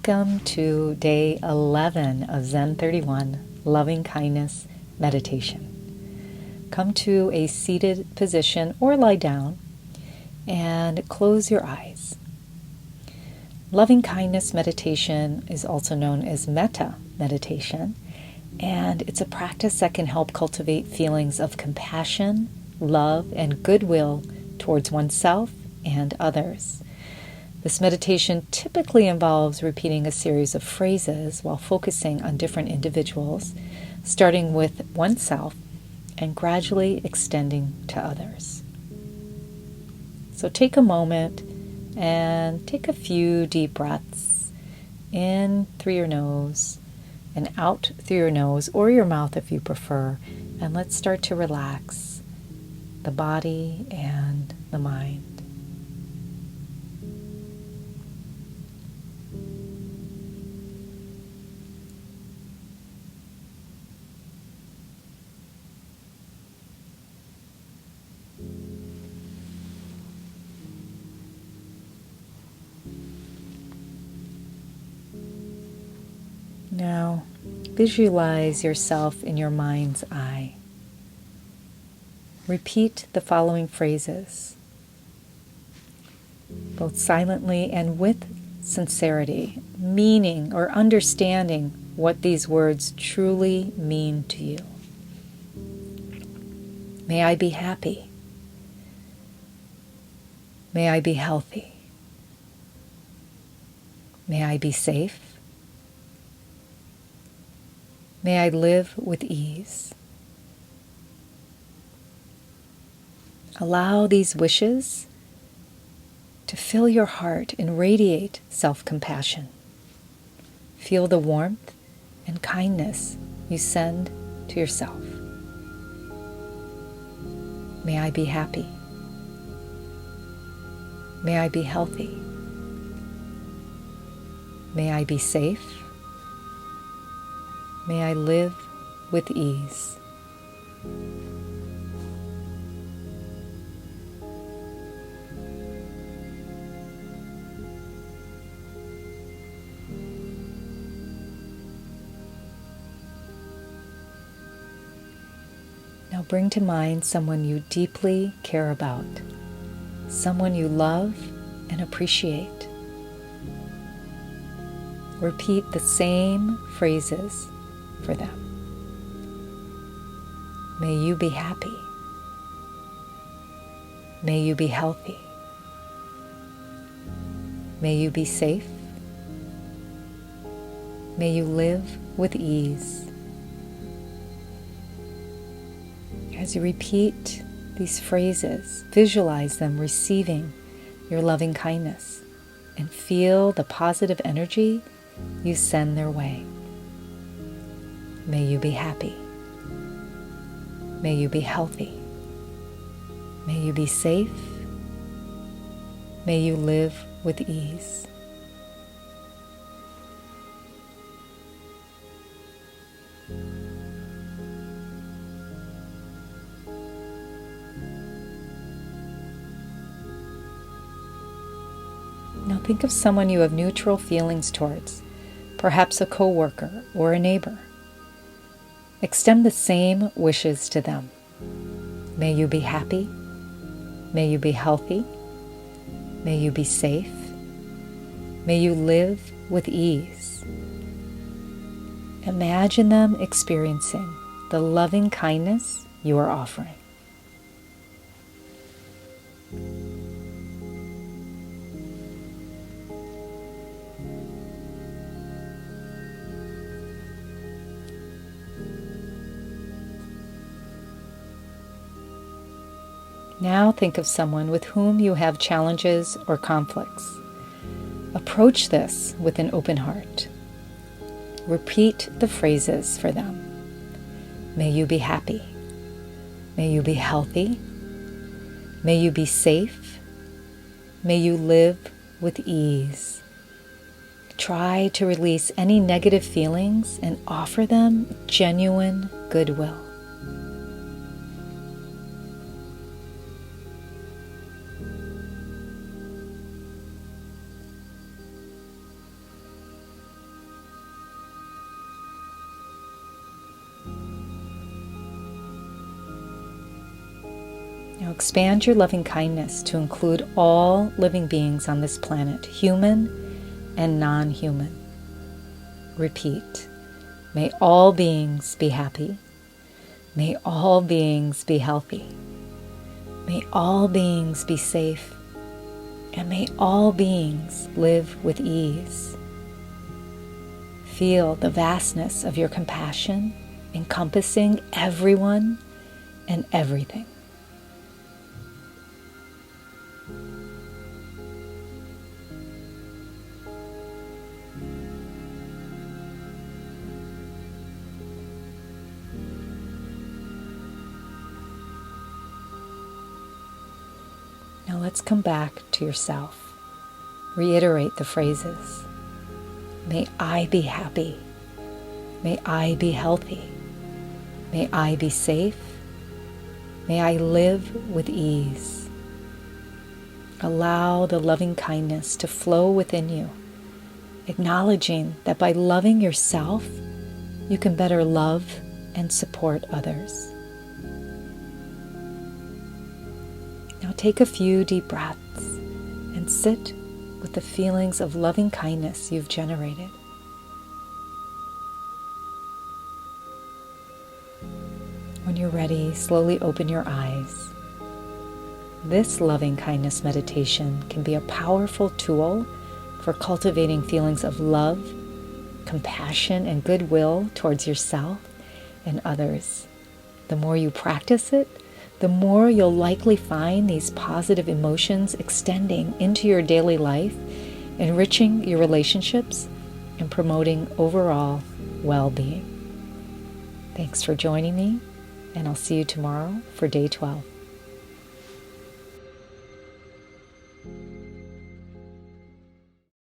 Welcome to day 11 of Zen31 Loving Kindness Meditation. Come to a seated position or lie down and close your eyes. Loving kindness meditation is also known as metta meditation, and it's a practice that can help cultivate feelings of compassion, love, and goodwill towards oneself and others. This meditation typically involves repeating a series of phrases while focusing on different individuals, starting with oneself and gradually extending to others. So take a moment and take a few deep breaths in through your nose and out through your nose or your mouth if you prefer. And let's start to relax the body and the mind. Now, visualize yourself in your mind's eye. Repeat the following phrases, both silently and with sincerity, meaning or understanding what these words truly mean to you. May I be happy. May I be healthy. May I be safe. May I live with ease. Allow these wishes to fill your heart and radiate self-compassion. Feel the warmth and kindness you send to yourself. May I be happy. May I be healthy. May I be safe. May I live with ease. Now bring to mind someone you deeply care about, someone you love and appreciate. Repeat the same phrases for them. May you be happy. May you be healthy. May you be safe. May you live with ease. As you repeat these phrases, visualize them receiving your loving kindness and feel the positive energy you send their way. May you be happy. May you be healthy. May you be safe. May you live with ease. Now think of someone you have neutral feelings towards, perhaps a coworker or a neighbor. Extend the same wishes to them. May you be happy. May you be healthy. May you be safe. May you live with ease. Imagine them experiencing the loving kindness you are offering. Now think of someone with whom you have challenges or conflicts. Approach this with an open heart. Repeat the phrases for them. May you be happy. May you be healthy. May you be safe. May you live with ease. Try to release any negative feelings and offer them genuine goodwill. Now expand your loving kindness to include all living beings on this planet, human and non-human. Repeat, may all beings be happy. May all beings be healthy. May all beings be safe. And may all beings live with ease. Feel the vastness of your compassion encompassing everyone and everything. Now let's come back to yourself. Reiterate the phrases. May I be happy. May I be healthy. May I be safe. May I live with ease. Allow the loving kindness to flow within you, acknowledging that by loving yourself, you can better love and support others. Now take a few deep breaths and sit with the feelings of loving kindness you've generated. When you're ready, slowly open your eyes. This loving kindness meditation can be a powerful tool for cultivating feelings of love, compassion, and goodwill towards yourself and others. The more you practice it, the more you'll likely find these positive emotions extending into your daily life, enriching your relationships, and promoting overall well-being. Thanks for joining me, and I'll see you tomorrow for day 12.